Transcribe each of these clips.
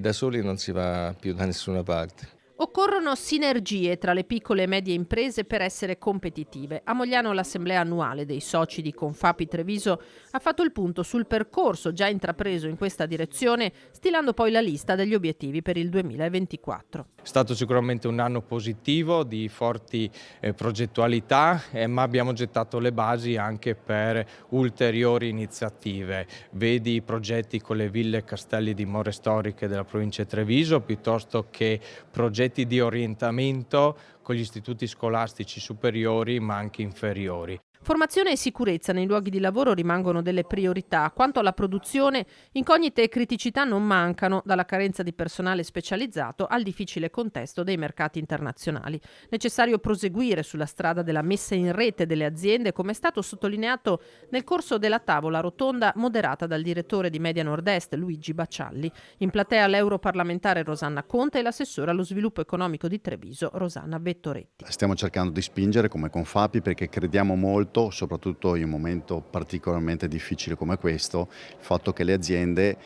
da soli non si va più da nessuna parte. Occorrono sinergie tra le piccole e medie imprese per essere competitive. A Mogliano l'assemblea annuale dei soci di Confapi Treviso ha fatto il punto sul percorso già intrapreso in questa direzione, stilando poi la lista degli obiettivi per il 2024. È stato sicuramente un anno positivo di forti progettualità, ma abbiamo gettato le basi anche per ulteriori iniziative. Vedi i progetti con le ville e castelli di dimore storiche della provincia di Treviso, piuttosto che progetti di orientamento con gli istituti scolastici superiori ma anche inferiori. Formazione e sicurezza nei luoghi di lavoro rimangono delle priorità. Quanto alla produzione, incognite e criticità non mancano, dalla carenza di personale specializzato al difficile contesto dei mercati internazionali. Necessario proseguire sulla strada della messa in rete delle aziende, come è stato sottolineato nel corso della tavola rotonda moderata dal direttore di Media Nord-Est Luigi Baccialli. In platea l'europarlamentare Rosanna Conte e l'assessore allo sviluppo economico di Treviso Rosanna Vettoretti. Stiamo cercando di spingere come Confapi perché crediamo molto, soprattutto in un momento particolarmente difficile come questo, il fatto che le aziende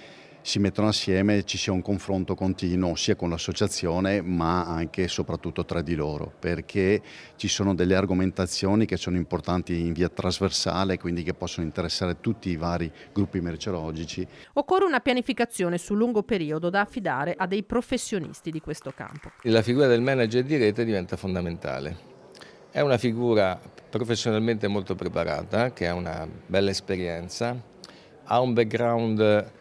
si mettono assieme e ci sia un confronto continuo sia con l'associazione ma anche e soprattutto tra di loro, perché ci sono delle argomentazioni che sono importanti in via trasversale, quindi che possono interessare tutti i vari gruppi merceologici. Occorre una pianificazione su lungo periodo da affidare a dei professionisti di questo campo. La figura del manager di rete diventa fondamentale. È una figura professionalmente molto preparata, che ha una bella esperienza, ha un background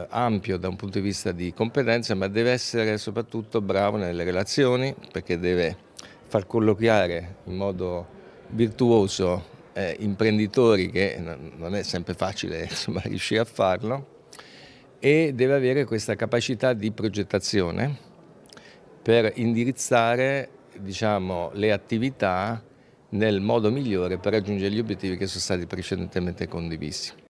ampio da un punto di vista di competenze, ma deve essere soprattutto bravo nelle relazioni, perché deve far colloquiare in modo virtuoso imprenditori, che non è sempre facile riuscire a farlo, e deve avere questa capacità di progettazione per indirizzare le attività nel modo migliore per raggiungere gli obiettivi che sono stati precedentemente condivisi.